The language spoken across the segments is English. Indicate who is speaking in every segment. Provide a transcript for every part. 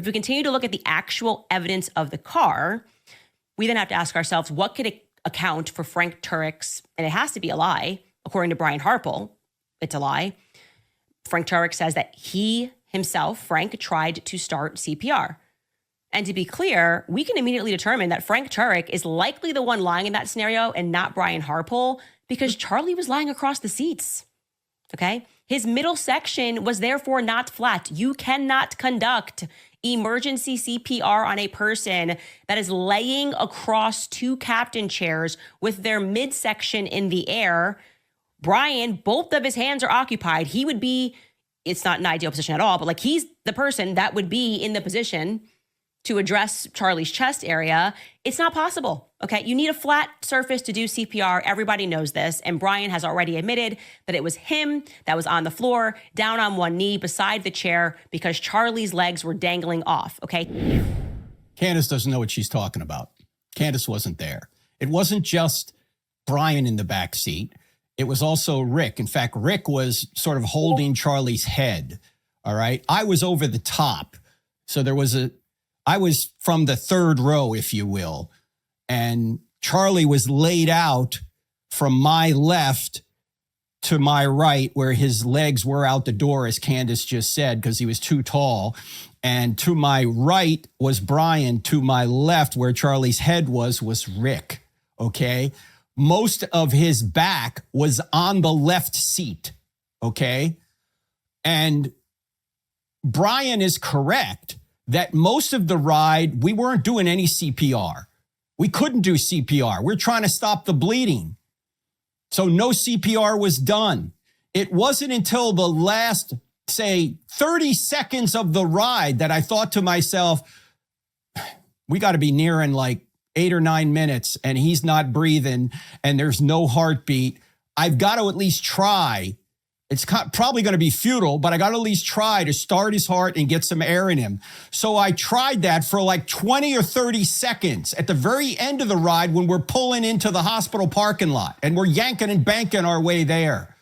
Speaker 1: if we continue to look at the actual evidence of the car, we then have to ask ourselves, what could account for Frank Turek's, and it has to be a lie, according to Brian Harpel, it's a lie. Frank Turek says that he himself, Frank, tried to start CPR. And to be clear, we can immediately determine that Frank Turek is likely the one lying in that scenario and not Brian Harpel, because Charlie was lying across the seats, okay? His middle section was therefore not flat. You cannot conduct emergency CPR on a person that is laying across two captain chairs with their midsection in the air. Brian, both of his hands are occupied. He would be, it's not an ideal position at all, but like he's the person that would be in the position to address Charlie's chest area. It's not possible, okay? You need a flat surface to do CPR. Everybody knows this. And Brian has already admitted that it was him that was on the floor, down on one knee beside the chair because Charlie's legs were dangling off, okay?
Speaker 2: Candace doesn't know what she's talking about. Candace wasn't there. It wasn't just Brian in the back seat. It was also Rick. In fact, Rick was sort of holding Charlie's head, all right? I was over the top. So I was from the third row, if you will, and Charlie was laid out from my left to my right where his legs were out the door, as Candace just said, because he was too tall. And to my right was Brian. To my left, where Charlie's head was Rick, okay? Most of his back was on the left seat, okay? And Brian is correct that most of the ride, we weren't doing any CPR. We couldn't do CPR. We're trying to stop the bleeding. So no CPR was done. It wasn't until the last, say, 30 seconds of the ride that I thought to myself, we got to be nearing like 8 or 9 minutes and he's not breathing and there's no heartbeat. I've got to at least try. It's probably going to be futile, but I got to at least try to start his heart and get some air in him. So I tried that for like 20 or 30 seconds at the very end of the ride when we're pulling into the hospital parking lot and we're yanking and banking our way there.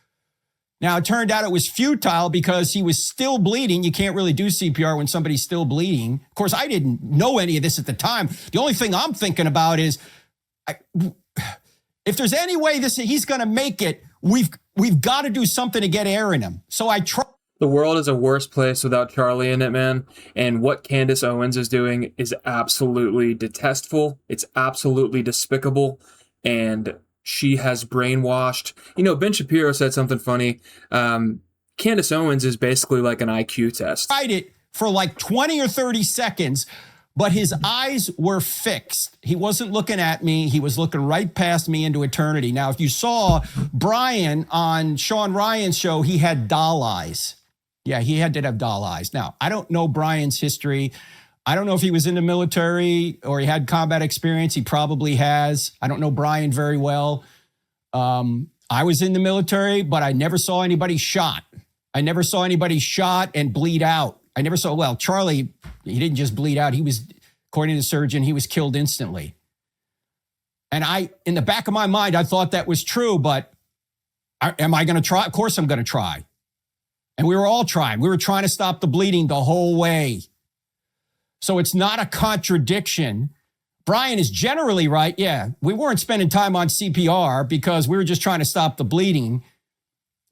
Speaker 2: Now, it turned out it was futile because he was still bleeding. You can't really do CPR when somebody's still bleeding. Of course, I didn't know any of this at the time. The only thing I'm thinking about is if there's any way he's going to make it, we've got to do something to get air in him. So I tried.
Speaker 3: The world is a worse place without Charlie in it, man. And what Candace Owens is doing is absolutely detestful. It's absolutely despicable. And she has brainwashed. You know, Ben Shapiro said something funny. Candace Owens is basically like an IQ test.
Speaker 2: Tried it for like 20 or 30 seconds, but his eyes were fixed. He wasn't looking at me. He was looking right past me into eternity. Now, if you saw Brian on Sean Ryan's show, he had doll eyes. Yeah, he did have doll eyes. Now, I don't know Brian's history. I don't know if he was in the military or he had combat experience. He probably has. I don't know Brian very well. I was in the military, but I never saw anybody shot. I never saw anybody shot and bleed out. I never saw, well, Charlie, he didn't just bleed out. He was, according to the surgeon, he was killed instantly. And in the back of my mind, I thought that was true, but am I going to try? Of course I'm going to try. And we were all trying. We were trying to stop the bleeding the whole way. So it's not a contradiction. Brian is generally right. Yeah, we weren't spending time on CPR because we were just trying to stop the bleeding.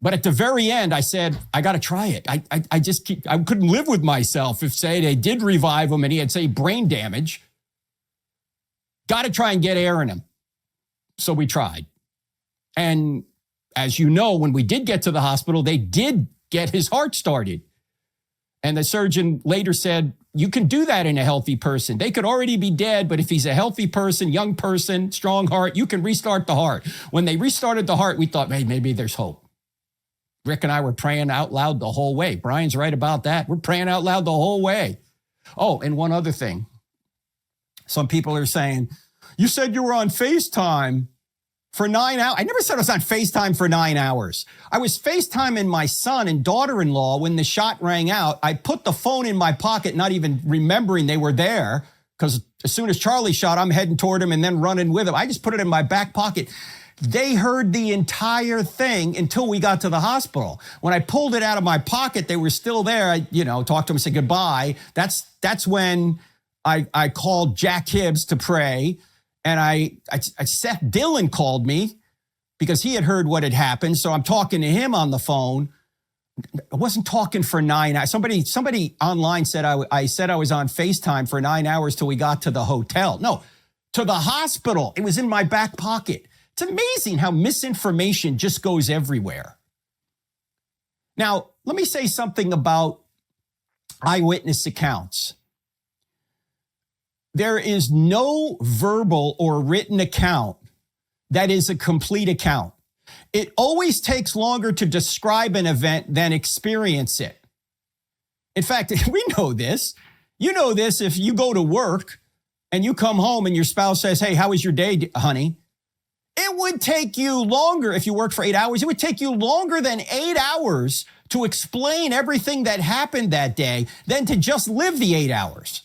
Speaker 2: But at the very end, I said, I got to try it. I couldn't live with myself if, say, they did revive him and he had, say, brain damage. Got to try and get air in him. So we tried. And as you know, when we did get to the hospital, they did get his heart started. And the surgeon later said, you can do that in a healthy person. They could already be dead, but if he's a healthy person, young person, strong heart, you can restart the heart. When they restarted the heart, we thought, hey, maybe there's hope. Rick and I were praying out loud the whole way. Brian's right about that. We're praying out loud the whole way. Oh, and one other thing. Some people are saying, you said you were on FaceTime for 9 hours. I never said I was on FaceTime for 9 hours. I was FaceTiming my son and daughter-in-law when the shot rang out. I put the phone in my pocket, not even remembering they were there, because as soon as Charlie shot, I'm heading toward him and then running with him. I just put it in my back pocket. They heard the entire thing until we got to the hospital. When I pulled it out of my pocket, they were still there. I, talked to them and said goodbye. That's when I called Jack Hibbs to pray. And Seth Dillon called me because he had heard what had happened. So I'm talking to him on the phone. I wasn't talking for 9 hours. Somebody online said I said I was on FaceTime for 9 hours till we got to the hotel. No, to the hospital. It was in my back pocket. It's amazing how misinformation just goes everywhere. Now, let me say something about eyewitness accounts. There is no verbal or written account that is a complete account. It always takes longer to describe an event than experience it. In fact, we know this. You know this if you go to work and you come home and your spouse says, hey, how was your day, honey? It would take you longer if you worked for 8 hours. It would take you longer than 8 hours to explain everything that happened that day than to just live the 8 hours.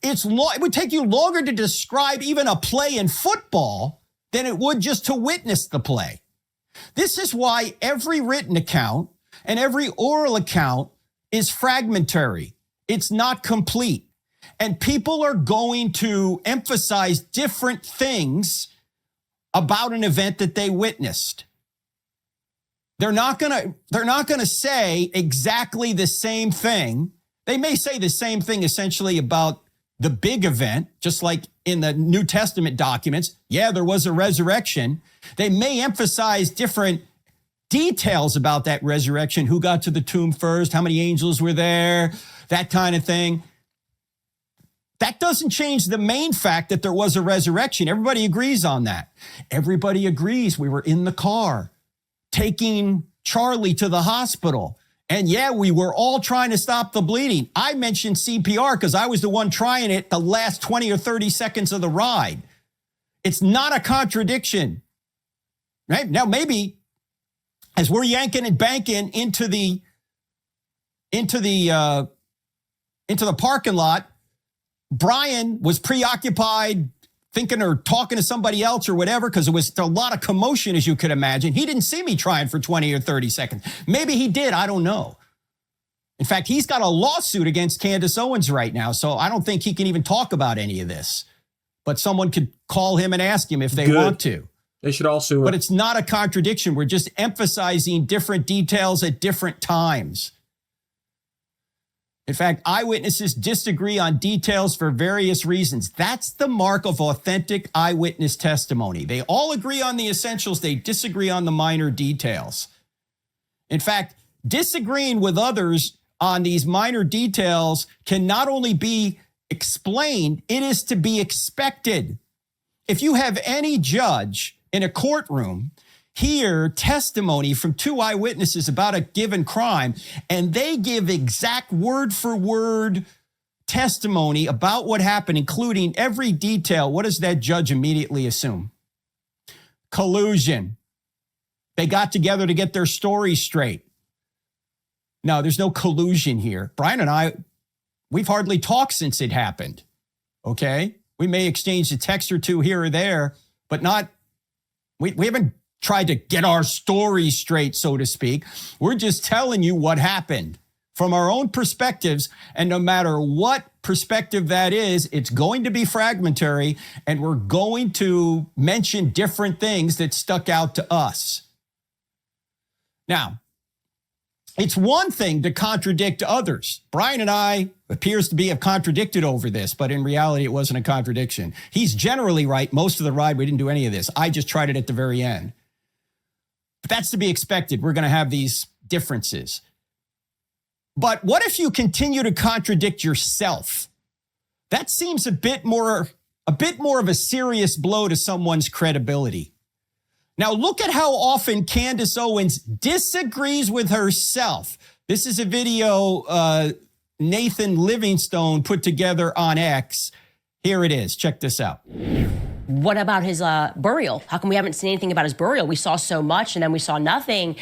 Speaker 2: It would take you longer to describe even a play in football than it would just to witness the play. This is why every written account and every oral account is fragmentary. It's not complete. And people are going to emphasize different things about an event that they witnessed. They're not going to say exactly the same thing. They may say the same thing essentially about the big event, just like in the New Testament documents. Yeah, there was a resurrection. They may emphasize different details about that resurrection, who got to the tomb first, how many angels were there, that kind of thing. That doesn't change the main fact that there was a resurrection. Everybody agrees on that. Everybody agrees we were in the car taking Charlie to the hospital. And yeah, we were all trying to stop the bleeding. I mentioned CPR because I was the one trying it the last 20 or 30 seconds of the ride. It's not a contradiction. Right? Now, maybe as we're yanking and banking into the parking lot, Brian was preoccupied thinking or talking to somebody else or whatever, because there was a lot of commotion, as you could imagine. He didn't see me trying for 20 or 30 seconds. Maybe he did. I don't know. In fact, he's got a lawsuit against Candace Owens right now, so I don't think he can even talk about any of this. But someone could call him and ask him if they want to.
Speaker 3: They should also.
Speaker 2: But it's not a contradiction. We're just emphasizing different details at different times. In fact, eyewitnesses disagree on details for various reasons. That's the mark of authentic eyewitness testimony. They all agree on the essentials. They disagree on the minor details. In fact, disagreeing with others on these minor details can not only be explained, it is to be expected. If you have any judge in a courtroom hear testimony from two eyewitnesses about a given crime, and they give exact word for word testimony about what happened, including every detail, what does that judge immediately assume? Collusion. They got together to get their story straight. No, there's no collusion here. Brian and I, we've hardly talked since it happened. Okay? We may exchange a text or two here or there, but not, we haven't tried to get our story straight, so to speak. We're just telling you what happened from our own perspectives. And no matter what perspective that is, it's going to be fragmentary, and we're going to mention different things that stuck out to us. Now, it's one thing to contradict others. Brian and I appears to have contradicted over this, but in reality, it wasn't a contradiction. He's generally right. Most of the ride, we didn't do any of this. I just tried it at the very end. But that's to be expected. We're going to have these differences. But what if you continue to contradict yourself? That seems a bit more of a serious blow to someone's credibility. Now, look at how often Candace Owens disagrees with herself. This is a video Nathan Livingstone put together on X. Here it is. Check this out.
Speaker 1: What about his burial? How come we haven't seen anything about his burial? We saw so much and then we saw nothing.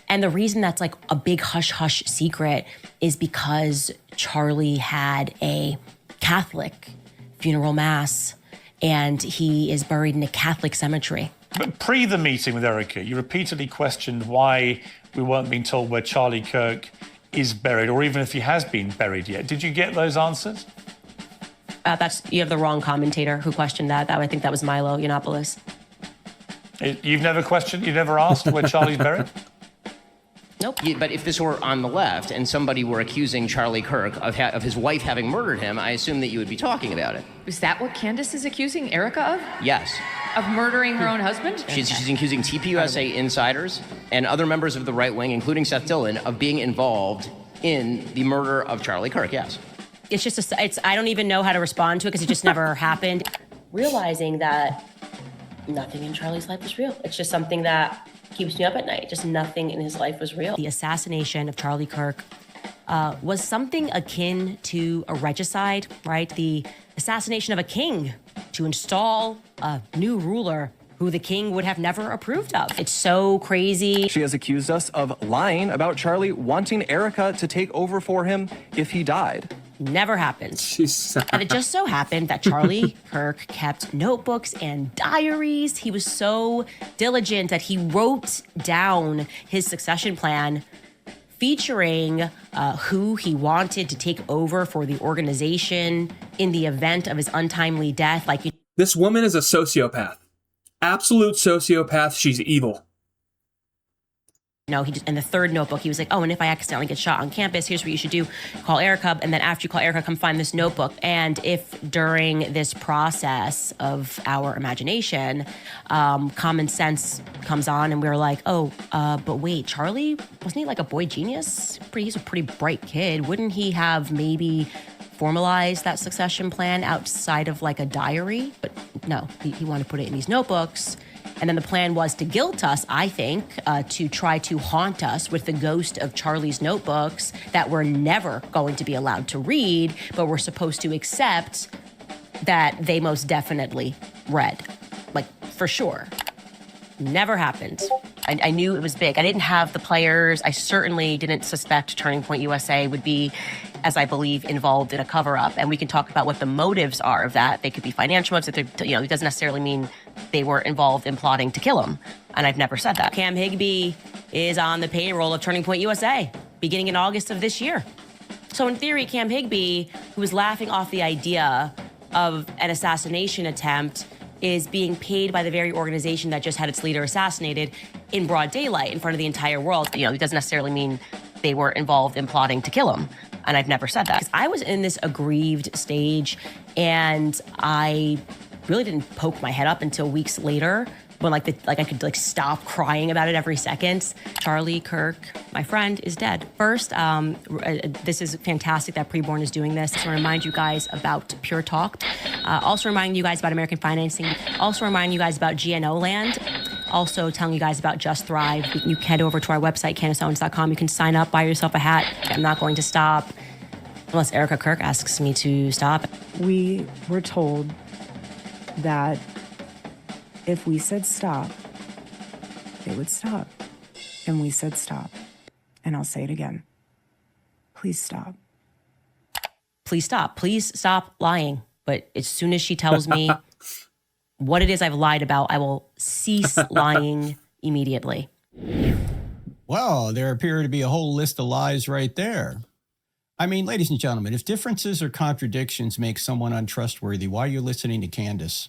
Speaker 1: And the reason that's like a big hush-hush secret is because Charlie had a Catholic funeral mass and he is buried in a Catholic cemetery.
Speaker 4: But pre the meeting with Erika, you repeatedly questioned why we weren't being told where Charlie Kirk is buried, or even if he has been buried yet. Did you get those answers?
Speaker 1: You have the wrong commentator who questioned that. I think that was Milo Yiannopoulos.
Speaker 4: You've never asked where Charlie's buried?
Speaker 1: Nope.
Speaker 5: Yeah, but if this were on the left and somebody were accusing Charlie Kirk of his wife having murdered him, I assume that you would be talking about it.
Speaker 6: Is that what Candace is accusing Erika of?
Speaker 5: Yes.
Speaker 6: Of murdering her own husband?
Speaker 5: She's accusing TPUSA insiders and other members of the right wing, including Seth Dillon, of being involved in the murder of Charlie Kirk, yes.
Speaker 1: It's just, I don't even know how to respond to it because it just never happened. Realizing that nothing in Charlie's life was real. It's just something that keeps me up at night. Just nothing in his life was real. The assassination of Charlie Kirk was something akin to a regicide, right? The assassination of a king to install a new ruler who the king would have never approved of. It's so crazy.
Speaker 7: She has accused us of lying about Charlie wanting Erika to take over for him if he died.
Speaker 1: Never happened. And it just so happened that Charlie Kirk kept notebooks and diaries. He was so diligent that he wrote down his succession plan featuring who he wanted to take over for the organization in the event of his untimely death.
Speaker 3: This woman is a sociopath. Absolute sociopath. She's evil.
Speaker 1: No, in the third notebook, he was like, oh, and if I accidentally get shot on campus, here's what you should do. Call Erika, and then after you call Erika, come find this notebook. And if during this process of our imagination, common sense comes on and we're like, but wait, Charlie, wasn't he like a boy genius? He's a pretty bright kid. Wouldn't he have maybe formalized that succession plan outside of like a diary? But no, he wanted to put it in these notebooks. And then the plan was to guilt us, I think, to try to haunt us with the ghost of Charlie's notebooks that we're never going to be allowed to read, but we're supposed to accept that they most definitely read. Like, for sure. Never happened. I knew it was big. I didn't have the players. I certainly didn't suspect Turning Point USA would be, as I believe, involved in a cover-up. And we can talk about what the motives are of that. They could be financial motives. It doesn't necessarily mean they were involved in plotting to kill him. And I've never said that. Cam Higbee is on the payroll of Turning Point USA beginning in August of this year. So in theory, Cam Higbee, who was laughing off the idea of an assassination attempt, is being paid by the very organization that just had its leader assassinated in broad daylight in front of the entire world. It doesn't necessarily mean they were involved in plotting to kill him. And I've never said that. I was in this aggrieved stage, and I really didn't poke my head up until weeks later when I could stop crying about it every second. Charlie Kirk, my friend, is dead. First, this is fantastic that Preborn is doing this. To remind you guys about Pure Talk. Also reminding you guys about American financing. Also reminding you guys about GNO land. Also telling you guys about Just Thrive. You can head over to our website, CandaceOwens.com. You can sign up, buy yourself a hat. I'm not going to stop unless Erika Kirk asks me to stop.
Speaker 8: We were told that if we said stop, they would stop. And we said stop. And I'll say it again. Please stop.
Speaker 1: Please stop. Please stop lying. But as soon as she tells me what it is I've lied about, I will cease lying immediately.
Speaker 2: Well, there appear to be a whole list of lies right there. I mean, ladies and gentlemen, if differences or contradictions make someone untrustworthy, why are you listening to Candace?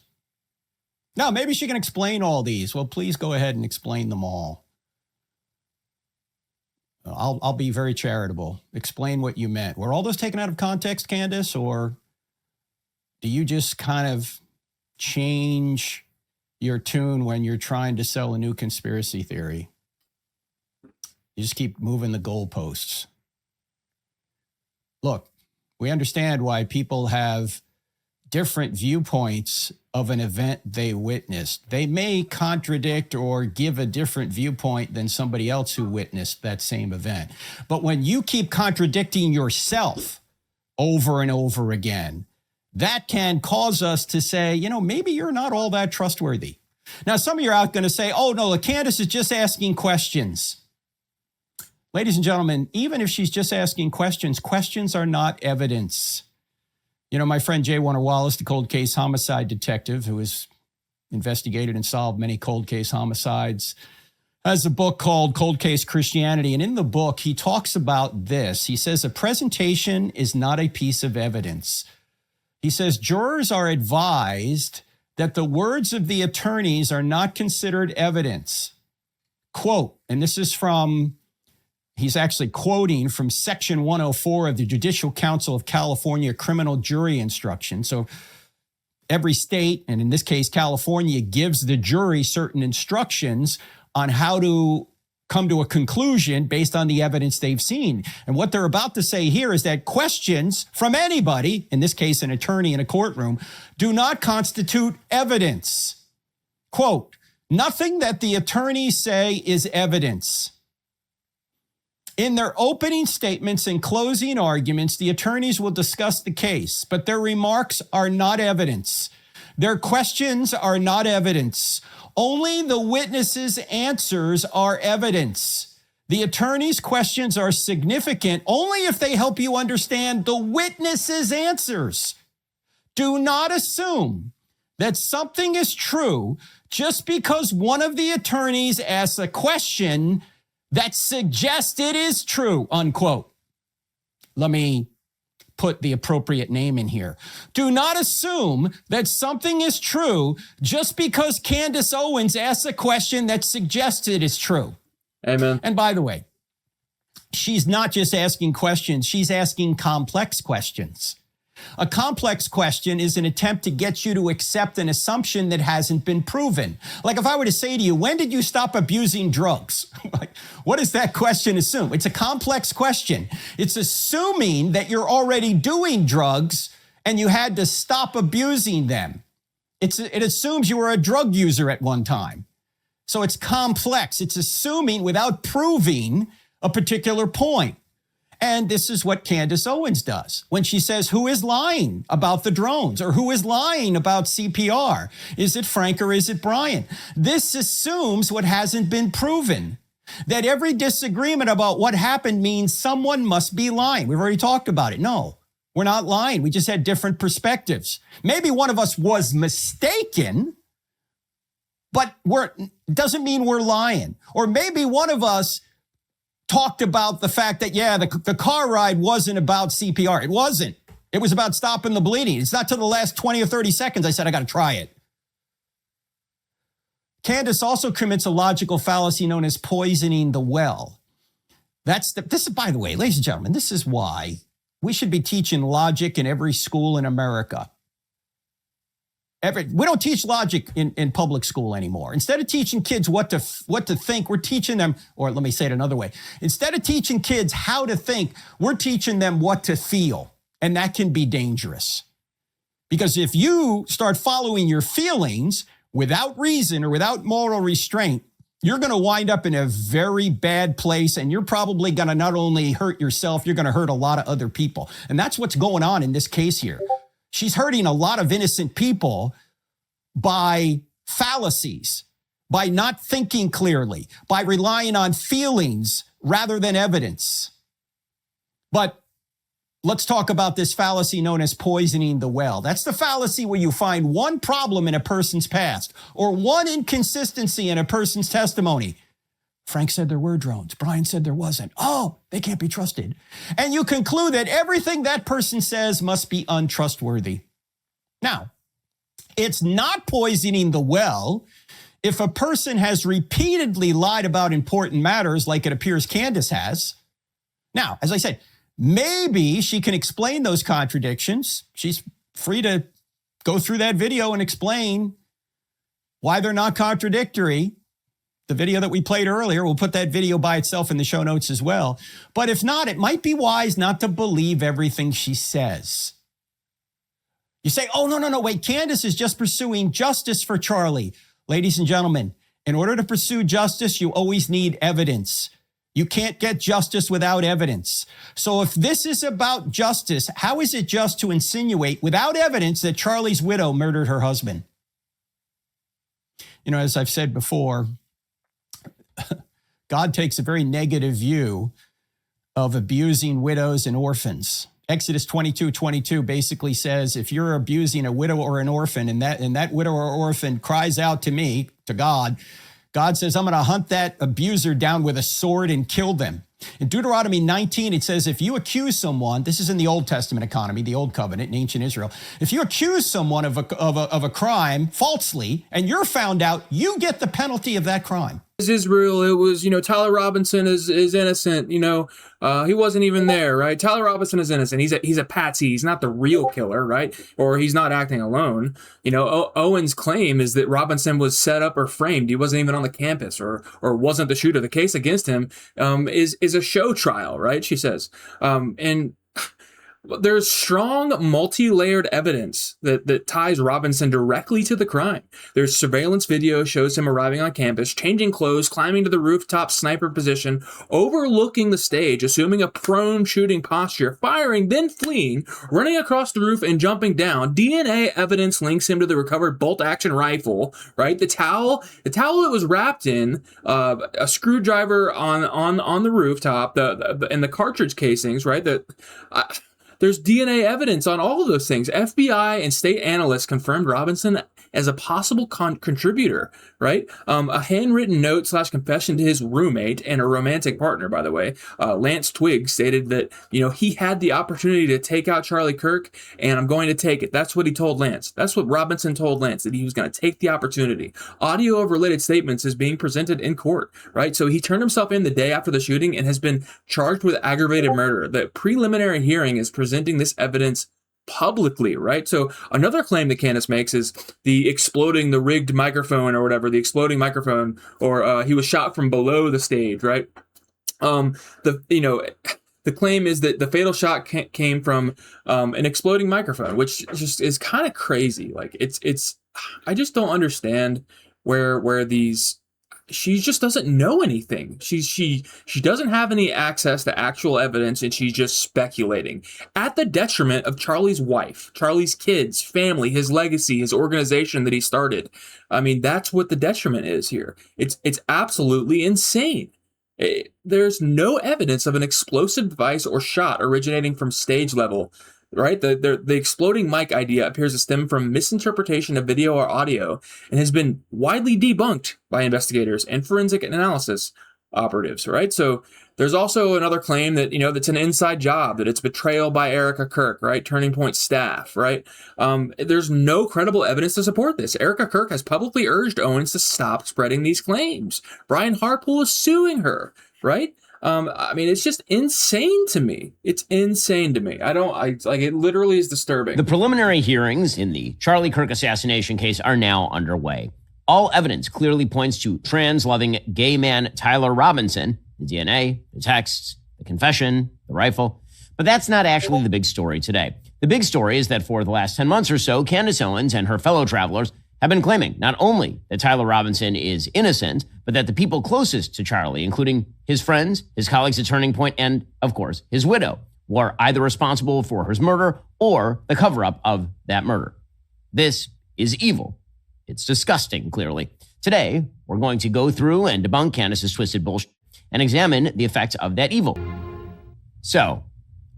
Speaker 2: Now, maybe she can explain all these. Well, please go ahead and explain them all. I'll be very charitable. Explain what you meant. Were all those taken out of context, Candace, or do you just kind of change your tune when you're trying to sell a new conspiracy theory? You just keep moving the goalposts. Look, we understand why people have different viewpoints of an event they witnessed. They may contradict or give a different viewpoint than somebody else who witnessed that same event. But when you keep contradicting yourself over and over again, that can cause us to say, maybe you're not all that trustworthy. Now, some of you are out going to say, oh, no, Candace is just asking questions. Ladies and gentlemen, even if she's just asking questions, questions are not evidence. My friend J. Warner Wallace, the cold case homicide detective, who is, investigated and solved many cold case homicides, has a book called Cold Case Christianity. And in the book, he talks about this. He says, a presentation is not a piece of evidence. He says, jurors are advised that the words of the attorneys are not considered evidence. Quote, and this is from, he's actually quoting from Section 104 of the Judicial Council of California Criminal Jury Instruction. So every state, and in this case, California, gives the jury certain instructions on how to come to a conclusion based on the evidence they've seen. And what they're about to say here is that questions from anybody, in this case, an attorney in a courtroom, do not constitute evidence. Quote, nothing that the attorneys say is evidence. In their opening statements and closing arguments, the attorneys will discuss the case, but their remarks are not evidence. Their questions are not evidence. Only the witnesses' answers are evidence. The attorney's questions are significant only if they help you understand the witnesses' answers. Do not assume that something is true just because one of the attorneys asks a question that suggests it is true, unquote. Let me put the appropriate name in here. Do not assume that something is true just because Candace Owens asks a question that suggests it is true.
Speaker 3: Amen.
Speaker 2: And by the way, she's not just asking questions, she's asking complex questions. A complex question is an attempt to get you to accept an assumption that hasn't been proven. Like if I were to say to you, when did you stop abusing drugs? Like, what does that question assume? It's a complex question. It's assuming that you're already doing drugs and you had to stop abusing them. It assumes you were a drug user at one time. So it's complex. It's assuming without proving a particular point. And this is what Candace Owens does when she says, who is lying about the drones or who is lying about CPR? Is it Frank or is it Brian? This assumes what hasn't been proven, that every disagreement about what happened means someone must be lying. We've already talked about it. No, we're not lying. We just had different perspectives. Maybe one of us was mistaken, but doesn't mean we're lying. Or maybe one of us talked about the fact that, yeah, the car ride wasn't about CPR. It wasn't. It was about stopping the bleeding. It's not till the last 20 or 30 seconds I said, I got to try it. Candace also commits a logical fallacy known as poisoning the well. This is, by the way, ladies and gentlemen, this is why we should be teaching logic in every school in America. We don't teach logic in public school anymore. Instead of teaching kids what to think, we're teaching them, or let me say it another way. Instead of teaching kids how to think, we're teaching them what to feel. And that can be dangerous. Because if you start following your feelings without reason or without moral restraint, you're going to wind up in a very bad place. And you're probably going to not only hurt yourself, you're going to hurt a lot of other people. And that's what's going on in this case here. She's hurting a lot of innocent people by fallacies, by not thinking clearly, by relying on feelings rather than evidence. But let's talk about this fallacy known as poisoning the well. That's the fallacy where you find one problem in a person's past or one inconsistency in a person's testimony. Frank said there were drones. Brian said there wasn't. Oh, they can't be trusted. And you conclude that everything that person says must be untrustworthy. Now, it's not poisoning the well if a person has repeatedly lied about important matters like it appears Candace has. Now, as I said, maybe she can explain those contradictions. She's free to go through that video and explain why they're not contradictory. The video that we played earlier, we'll put that video by itself in the show notes as well. But if not, it might be wise not to believe everything she says. You say, oh, no, wait, Candace is just pursuing justice for Charlie. Ladies and gentlemen, in order to pursue justice, you always need evidence. You can't get justice without evidence. So if this is about justice, how is it just to insinuate without evidence that Charlie's widow murdered her husband? You know, as I've said before, God takes a very negative view of abusing widows and orphans. Exodus 22:22 basically says, if you're abusing a widow or an orphan, and that widow or orphan cries out to me, to God, God says, I'm going to hunt that abuser down with a sword and kill them. In Deuteronomy 19, it says, if you accuse someone, this is in the Old Testament economy, the Old Covenant in ancient Israel, if you accuse someone of a crime falsely and you're found out, you get the penalty of that crime.
Speaker 3: Israel, it was, Tyler Robinson is innocent, he wasn't even there, right? Tyler Robinson is innocent. He's a patsy. He's not the real killer, right? Or he's not acting alone. Owens' claim is that Robinson was set up or framed. He wasn't even on the campus or wasn't the shooter. The case against him is a show trial, right? She says. And there's strong multi-layered evidence that ties Robinson directly to the crime. There's surveillance video shows him arriving on campus, changing clothes, climbing to the rooftop sniper position, overlooking the stage, assuming a prone shooting posture, firing, then fleeing, running across the roof and jumping down. DNA evidence links him to the recovered bolt-action rifle, right? The towel that was wrapped in, a screwdriver on the rooftop, and the cartridge casings, right? There's DNA evidence on all of those things. FBI and state analysts confirmed Robinson as a possible contributor, right? A handwritten note / confession to his roommate and a romantic partner, by the way, Lance Twigg, stated that, he had the opportunity to take out Charlie Kirk, and I'm going to take it. That's what he told Lance. That's what Robinson told Lance, that he was going to take the opportunity. Audio of related statements is being presented in court, right? So he turned himself in the day after the shooting and has been charged with aggravated murder. The preliminary hearing is presenting this evidence publicly, right? So another claim that Candace makes is the rigged microphone or whatever, the exploding microphone, or he was shot from below the stage, right? The claim is that the fatal shot came from an exploding microphone, which just is kind of crazy. Like it's I just don't understand where these. She just doesn't know anything. She doesn't have any access to actual evidence, and she's just speculating at the detriment of Charlie's wife, Charlie's kids, family, his legacy, his organization that he started. I mean, that's what the detriment is here. It's absolutely insane. There's no evidence of an explosive device or shot originating from stage level. Right? The exploding mic idea appears to stem from misinterpretation of video or audio and has been widely debunked by investigators and forensic analysis operatives, right? So there's also another claim that, that's an inside job, that it's betrayal by Erika Kirk, right? Turning Point staff, right? There's no credible evidence to support this. Erika Kirk has publicly urged Owens to stop spreading these claims. Brian Harpool is suing her, right? It's just insane to me. It's insane to me. It literally is disturbing.
Speaker 9: The preliminary hearings in the Charlie Kirk assassination case are now underway. All evidence clearly points to trans-loving gay man Tyler Robinson, the DNA, the texts, the confession, the rifle. But that's not actually the big story today. The big story is that for the last 10 months or so, Candace Owens and her fellow travelers have been claiming not only that Tyler Robinson is innocent, but that the people closest to Charlie, including his friends, his colleagues at Turning Point, and, of course, his widow, were either responsible for his murder or the cover-up of that murder. This is evil. It's disgusting, clearly. Today, we're going to go through and debunk Candace's twisted bullshit and examine the effects of that evil. So,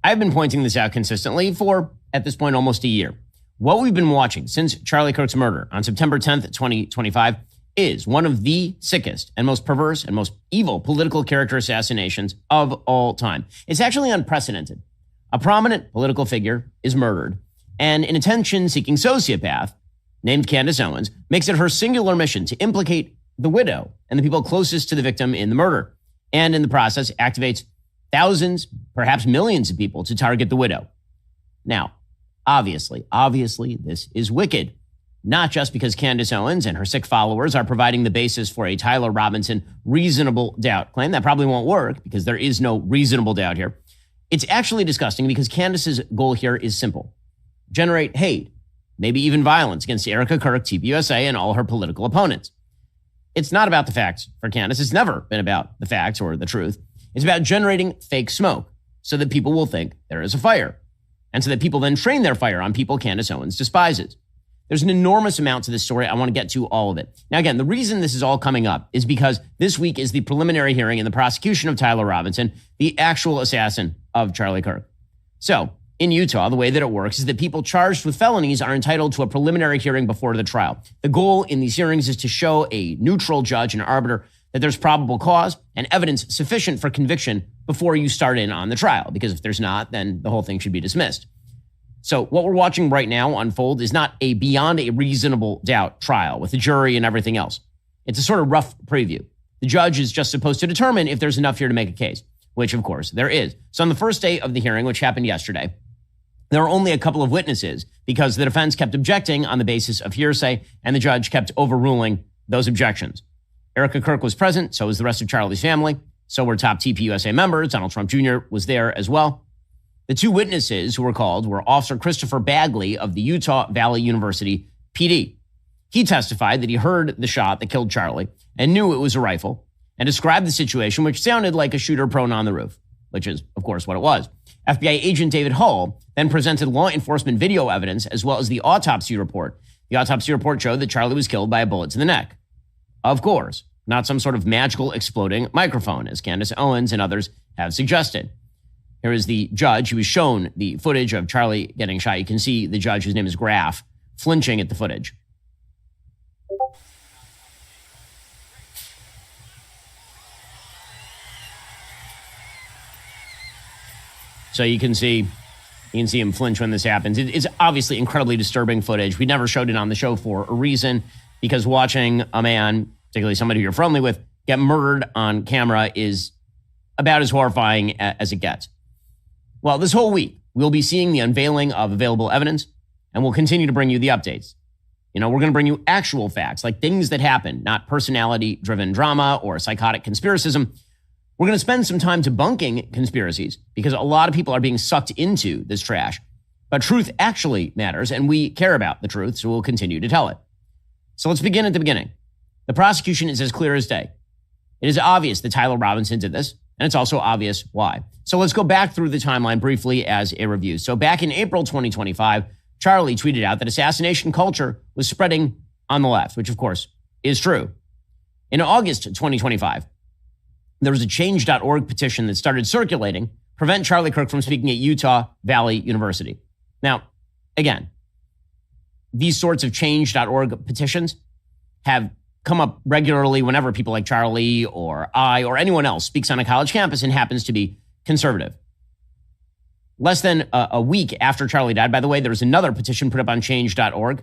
Speaker 9: I've been pointing this out consistently for, at this point, almost a year. What we've been watching since Charlie Kirk's murder on September 10th, 2025 is one of the sickest and most perverse and most evil political character assassinations of all time. It's actually unprecedented. A prominent political figure is murdered, and an attention-seeking sociopath named Candace Owens makes it her singular mission to implicate the widow and the people closest to the victim in the murder, and in the process activates thousands, perhaps millions of people to target the widow. Now, obviously, this is wicked. Not just because Candace Owens and her sick followers are providing the basis for a Tyler Robinson reasonable doubt claim. That probably won't work because there is no reasonable doubt here. It's actually disgusting because Candace's goal here is simple. Generate hate, maybe even violence against Erika Kirk, TPUSA, and all her political opponents. It's not about the facts for Candace. It's never been about the facts or the truth. It's about generating fake smoke so that people will think there is a fire, and so that people then train their fire on people Candace Owens despises. There's an enormous amount to this story. I want to get to all of it. Now, again, the reason this is all coming up is because this week is the preliminary hearing in the prosecution of Tyler Robinson, the actual assassin of Charlie Kirk. So in Utah, the way that it works is that people charged with felonies are entitled to a preliminary hearing before the trial. The goal in these hearings is to show a neutral judge and arbiter that there's probable cause and evidence sufficient for conviction before you start in on the trial. Because if there's not, then the whole thing should be dismissed. So what we're watching right now unfold is not a beyond a reasonable doubt trial with the jury and everything else. It's a sort of rough preview. The judge is just supposed to determine if there's enough here to make a case, which of course there is. So on the first day of the hearing, which happened yesterday, there were only a couple of witnesses because the defense kept objecting on the basis of hearsay and the judge kept overruling those objections. Erika Kirk was present, so was the rest of Charlie's family. So were top TPUSA members. Donald Trump Jr. was there as well. The two witnesses who were called were Officer Christopher Bagley of the Utah Valley University PD. He testified that he heard the shot that killed Charlie and knew it was a rifle and described the situation, which sounded like a shooter prone on the roof, which is, of course, what it was. FBI agent David Hull then presented law enforcement video evidence as well as the autopsy report. The autopsy report showed that Charlie was killed by a bullet to the neck. Of course, not some sort of magical exploding microphone, as Candace Owens and others have suggested. Here is the judge who was shown the footage of Charlie getting shot. You can see the judge, whose name is Graff, flinching at the footage. So you can see him flinch when this happens. It's obviously incredibly disturbing footage. We never showed it on the show for a reason, because watching a man, particularly somebody who you're friendly with, get murdered on camera is about as horrifying as it gets. Well, this whole week, we'll be seeing the unveiling of available evidence, and we'll continue to bring you the updates. We're going to bring you actual facts, like things that happen, not personality-driven drama or psychotic conspiracism. We're going to spend some time debunking conspiracies because a lot of people are being sucked into this trash. But truth actually matters, and we care about the truth, so we'll continue to tell it. So let's begin at the beginning. The prosecution is as clear as day. It is obvious that Tyler Robinson did this, and it's also obvious why. So let's go back through the timeline briefly as a review. So back in April 2025, Charlie tweeted out that assassination culture was spreading on the left, which of course is true. In August 2025, there was a change.org petition that started circulating, prevent Charlie Kirk from speaking at Utah Valley University. Now, again, these sorts of change.org petitions have come up regularly whenever people like Charlie or I or anyone else speaks on a college campus and happens to be conservative. Less than a week after Charlie died, by the way, there was another petition put up on change.org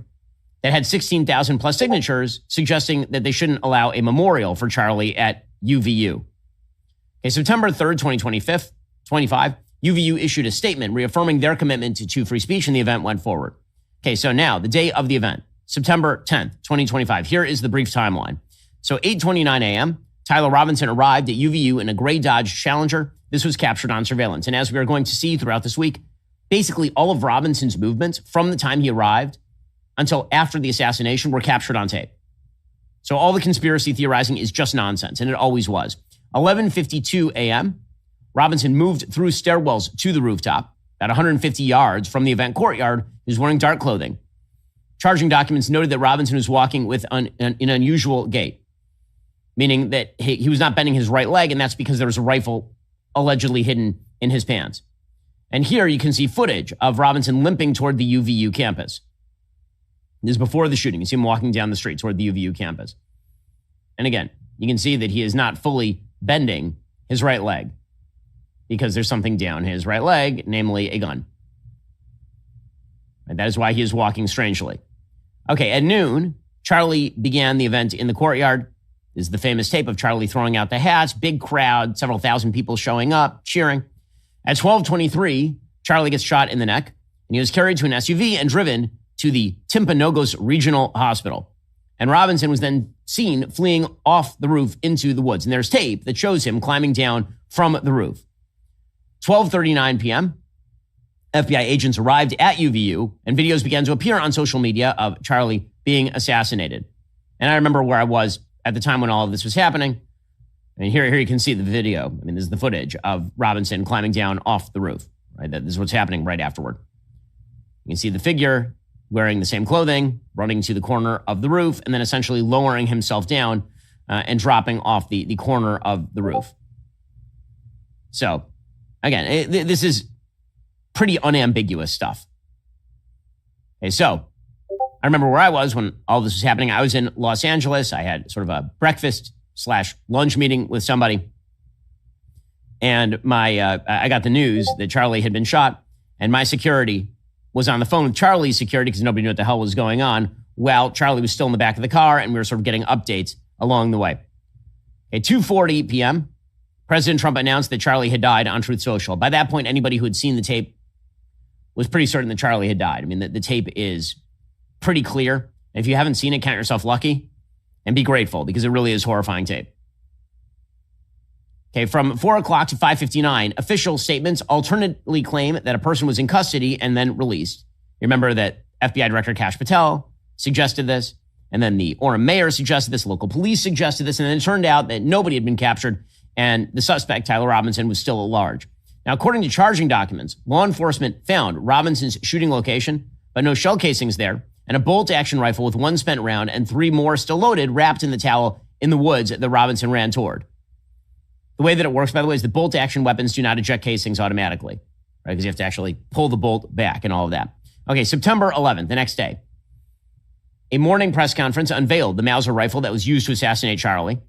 Speaker 9: that had 16,000 plus signatures suggesting that they shouldn't allow a memorial for Charlie at UVU. Okay, September 3rd, 2025, UVU issued a statement reaffirming their commitment to free speech, and the event went forward. Okay, so now the day of the event, September 10th, 2025. Here is the brief timeline. So 8:29 a.m., Tyler Robinson arrived at UVU in a gray Dodge Challenger. This was captured on surveillance. And as we are going to see throughout this week, basically all of Robinson's movements from the time he arrived until after the assassination were captured on tape. So all the conspiracy theorizing is just nonsense, and it always was. 11:52 a.m., Robinson moved through stairwells to the rooftop, about 150 yards from the event courtyard. He was wearing dark clothing. Charging documents noted that Robinson was walking with an unusual gait, meaning that he was not bending his right leg, and that's because there was a rifle allegedly hidden in his pants. And here you can see footage of Robinson limping toward the UVU campus. This is before the shooting. You see him walking down the street toward the UVU campus. And again, you can see that he is not fully bending his right leg because there's something down his right leg, namely a gun. And that is why he is walking strangely. Okay, at noon, Charlie began the event in the courtyard. This is the famous tape of Charlie throwing out the hats, big crowd, several thousand people showing up, cheering. At 12:23, Charlie gets shot in the neck, and he was carried to an SUV and driven to the Timpanogos Regional Hospital. And Robinson was then seen fleeing off the roof into the woods. And there's tape that shows him climbing down from the roof. 12:39 p.m., FBI agents arrived at UVU, and videos began to appear on social media of Charlie being assassinated. And I remember where I was at the time when all of this was happening. And here you can see the video. I mean, this is the footage of Robinson climbing down off the roof. Right, this is what's happening right afterward. You can see the figure wearing the same clothing, running to the corner of the roof, and then essentially lowering himself down and dropping off the corner of the roof. So, again, this is pretty unambiguous stuff. Okay, so I remember where I was when all this was happening. I was in Los Angeles. I had sort of a breakfast/lunch meeting with somebody. And I got the news that Charlie had been shot, and my security was on the phone with Charlie's security because nobody knew what the hell was going on, while Charlie was still in the back of the car, and we were sort of getting updates along the way. At 2:40 p.m., President Trump announced that Charlie had died on Truth Social. By that point, anybody who had seen the tape was pretty certain that Charlie had died. I mean, the tape is pretty clear. If you haven't seen it, count yourself lucky and be grateful, because it really is horrifying tape. Okay, from 4 o'clock to 5:59, official statements alternately claim that a person was in custody and then released. You remember that FBI Director Kash Patel suggested this, and then the Orem mayor suggested this, local police suggested this, and then it turned out that nobody had been captured, and the suspect, Tyler Robinson, was still at large. Now, according to charging documents, law enforcement found Robinson's shooting location, but no shell casings there, and a bolt-action rifle with 1 spent round and 3 more still loaded, wrapped in the towel in the woods that Robinson ran toward. The way that it works, by the way, is that bolt-action weapons do not eject casings automatically, right? Because you have to actually pull the bolt back and all of that. Okay, September 11th, the next day, a morning press conference unveiled the Mauser rifle that was used to assassinate Charlie.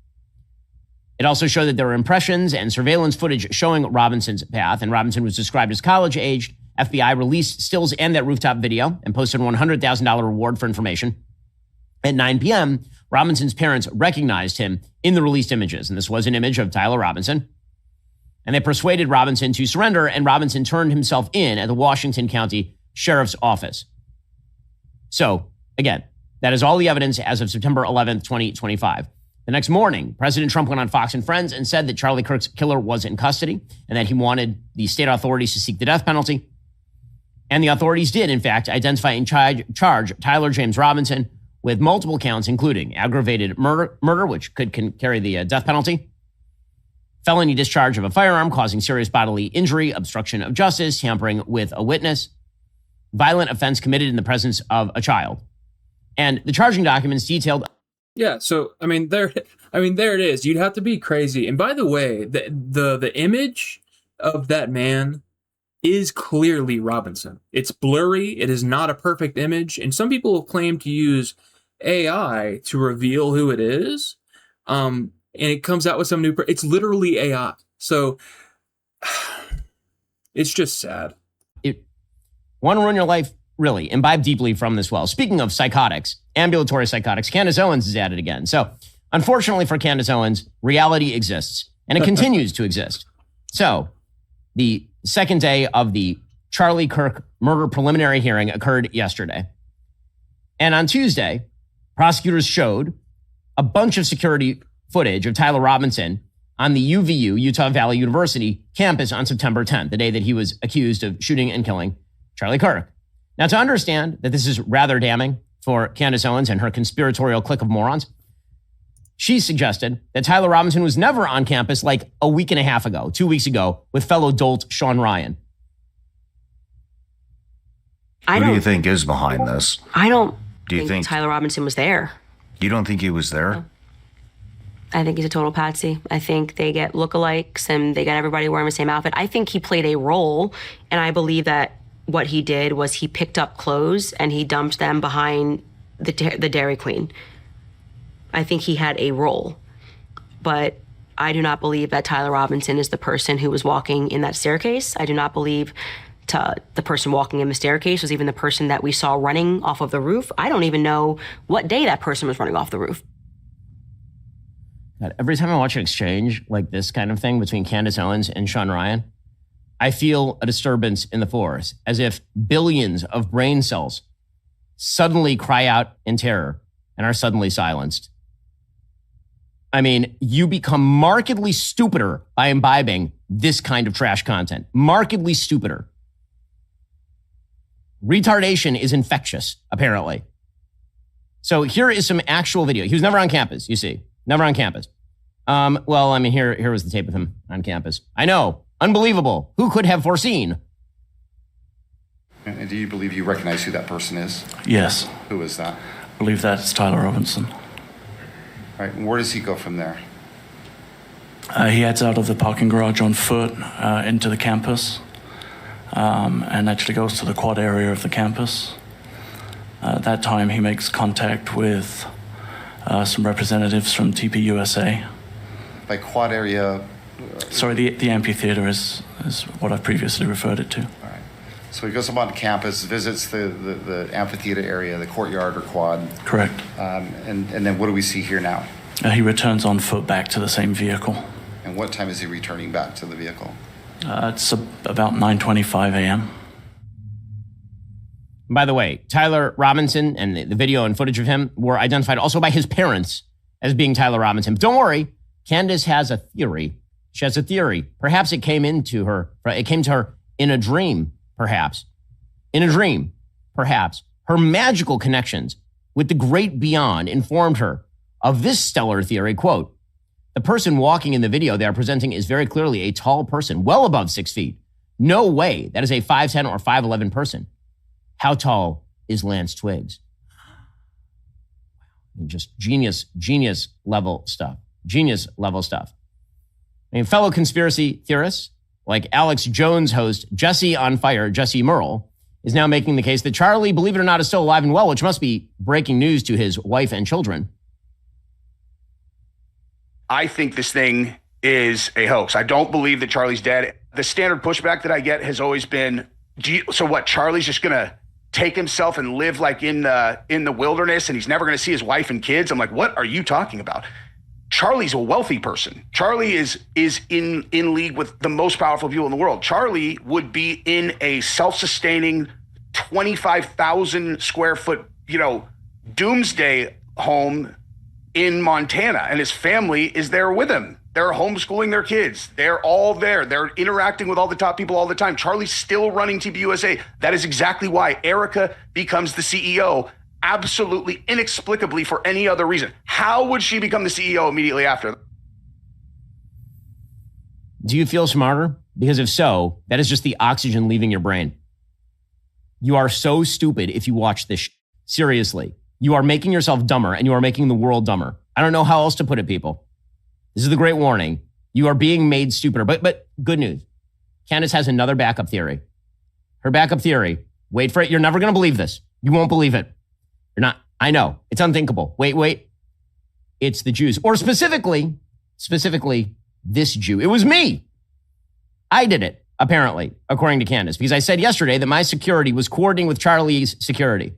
Speaker 9: It also showed that there were impressions and surveillance footage showing Robinson's path, and Robinson was described as college-aged. FBI released stills and that rooftop video and posted a $100,000 reward for information. At 9 p.m., Robinson's parents recognized him in the released images, and this was an image of Tyler Robinson. And they persuaded Robinson to surrender, and Robinson turned himself in at the Washington County Sheriff's Office. So, again, that is all the evidence as of September 11th, 2025. The next morning, President Trump went on Fox and Friends and said that Charlie Kirk's killer was in custody and that he wanted the state authorities to seek the death penalty. And the authorities did, in fact, identify and charge Tyler James Robinson with multiple counts, including aggravated murder, which could carry the death penalty, felony discharge of a firearm causing serious bodily injury, obstruction of justice, tampering with a witness, violent offense committed in the presence of a child. And the charging documents detailed.
Speaker 3: Yeah, so there it is. You'd have to be crazy. And by the way, the image of that man is clearly Robinson. It's blurry. It is not a perfect image. And some people have claimed to use AI to reveal who it is. And it comes out with some new. It's literally AI. So it's just sad.
Speaker 9: Want to ruin your life? Really, imbibe deeply from this well. Speaking of psychotics, ambulatory psychotics, Candace Owens is at it again. So, unfortunately for Candace Owens, reality exists, and it continues to exist. So, the second day of the Charlie Kirk murder preliminary hearing occurred yesterday. And on Tuesday, prosecutors showed a bunch of security footage of Tyler Robinson on the UVU, Utah Valley University campus on September 10th, the day that he was accused of shooting and killing Charlie Kirk. Now, to understand that this is rather damning for Candace Owens and her conspiratorial clique of morons, she suggested that Tyler Robinson was never on campus like a week and a half ago, 2 weeks ago, with fellow dolt Sean Ryan.
Speaker 10: Who do you think is behind this?
Speaker 1: I don't
Speaker 10: Do you think
Speaker 1: Tyler Robinson was there.
Speaker 10: You don't think he was there?
Speaker 1: No. I think he's a total patsy. I think they get lookalikes and they got everybody wearing the same outfit. I think he played a role, and I believe that what he did was he picked up clothes and he dumped them behind the Dairy Queen. I think he had a role, but I do not believe that Tyler Robinson is the person who was walking in that staircase. I do not believe the person walking in the staircase was even the person that we saw running off of the roof. I don't even know what day that person was running off the roof.
Speaker 9: God, every time I watch an exchange like this kind of thing between Candace Owens and Sean Ryan, I feel a disturbance in the force, as if billions of brain cells suddenly cry out in terror and are suddenly silenced. I mean, you become markedly stupider by imbibing this kind of trash content. Markedly stupider. Retardation is infectious, apparently. So here is some actual video. He was never on campus, you see. Never on campus. Here was the tape of him on campus. I know. Unbelievable. Who could have foreseen?
Speaker 11: And do you believe you recognize who that person is?
Speaker 12: Yes.
Speaker 11: Who is that?
Speaker 12: I believe that's Tyler Robinson.
Speaker 11: All right, and where does he go from there?
Speaker 12: He heads out of the parking garage on foot into the campus. and actually goes to the quad area of the campus. At that time, he makes contact with some representatives from TPUSA.
Speaker 11: By quad area?
Speaker 12: Sorry, the amphitheater is what I previously referred it to.
Speaker 11: All right. So he goes up on campus, visits the amphitheater area, the courtyard or quad.
Speaker 12: Correct.
Speaker 11: And then what do we see here now?
Speaker 12: He returns on foot back to the same vehicle.
Speaker 11: And what time is he returning back to the vehicle?
Speaker 12: It's about 9:25 a.m.
Speaker 9: By the way, Tyler Robinson and the video and footage of him were identified also by his parents as being Tyler Robinson. But don't worry, Candace has a theory. She has a theory. Perhaps it came to her in a dream, perhaps. In a dream, perhaps. Her magical connections with the great beyond informed her of this stellar theory. Quote, the person walking in the video they are presenting is very clearly a tall person, well above 6 feet. No way that is a 5'10" or 5'11" person. How tall is Lance Twiggs? Just genius level stuff. Genius level stuff. I mean, fellow conspiracy theorists like Alex Jones host Jesse on Fire, Jesse Merle, is now making the case that Charlie, believe it or not, is still alive and well, which must be breaking news to his wife and children.
Speaker 13: I think this thing is a hoax. I don't believe that Charlie's dead. The standard pushback that I get has always been, so what, Charlie's just going to take himself and live like in the wilderness and he's never going to see his wife and kids? I'm like, what are you talking about? Charlie's a wealthy person. Charlie is in league with the most powerful people in the world. Charlie would be in a self-sustaining 25,000 square foot, doomsday home in Montana, and his family is there with him. They're homeschooling their kids. They're all there. They're interacting with all the top people all the time. Charlie's still running TPUSA. That is exactly why Erika becomes the CEO, absolutely inexplicably for any other reason. How would she become the CEO immediately after?
Speaker 9: Do you feel smarter? Because if so, that is just the oxygen leaving your brain. You are so stupid if you watch this. Seriously. You are making yourself dumber and you are making the world dumber. I don't know how else to put it, people. This is the great warning. You are being made stupider. But good news. Candace has another backup theory. Her backup theory. Wait for it. You're never going to believe this. You won't believe it. You're not. I know. It's unthinkable. Wait. It's the Jews. Or specifically, this Jew. It was me. I did it, apparently, according to Candace, because I said yesterday that my security was coordinating with Charlie's security.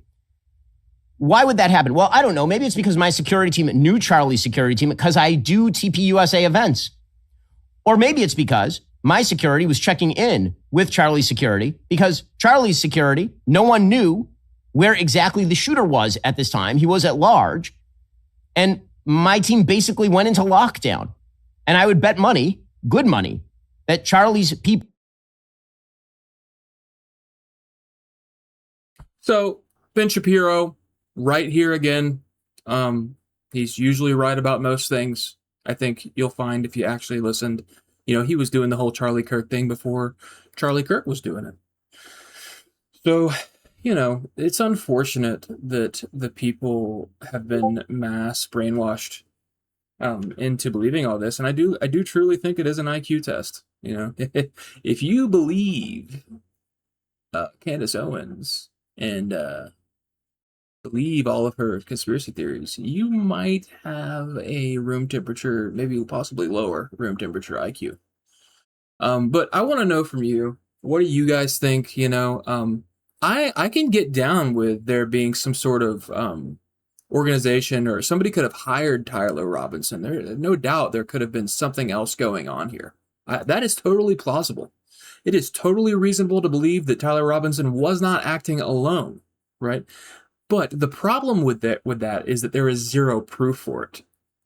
Speaker 9: Why would that happen? Well, I don't know. Maybe it's because my security team knew Charlie's security team because I do TPUSA events. Or maybe it's because my security was checking in with Charlie's security because Charlie's security, no one knew where exactly the shooter was at this time. He was at large. And my team basically went into lockdown. And I would bet money, good money, that Charlie's people.
Speaker 3: So Ben Shapiro, right here again. He's usually right about most things. I think you'll find if you actually listened, he was doing the whole Charlie Kirk thing before Charlie Kirk was doing it. So, it's unfortunate that the people have been mass brainwashed into believing all this. And I do truly think it is an IQ test. If you believe Candace Owens and believe all of her conspiracy theories, you might have a room temperature, maybe possibly lower room temperature IQ. But I want to know from you, what do you guys think? I can get down with there being some sort of organization or somebody could have hired Tyler Robinson. No doubt there could have been something else going on here. That is totally plausible. It is totally reasonable to believe that Tyler Robinson was not acting alone, right? But the problem with that is that there is zero proof for it.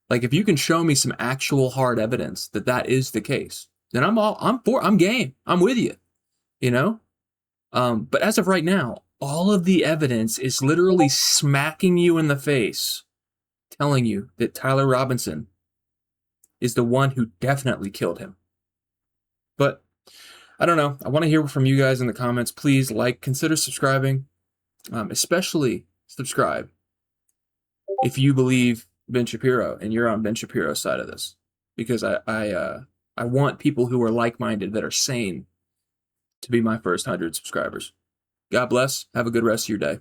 Speaker 3: Like if you can show me some actual hard evidence that is the case, then I'm game. I'm with you, But as of right now, all of the evidence is literally smacking you in the face, telling you that Tyler Robinson is the one who definitely killed him. But I don't know. I want to hear from you guys in the comments. Please consider subscribing, especially subscribe if you believe Ben Shapiro and you're on Ben Shapiro's side of this, because I want people who are like-minded, that are sane, to be my first 100 subscribers. God bless. Have a good rest of your day.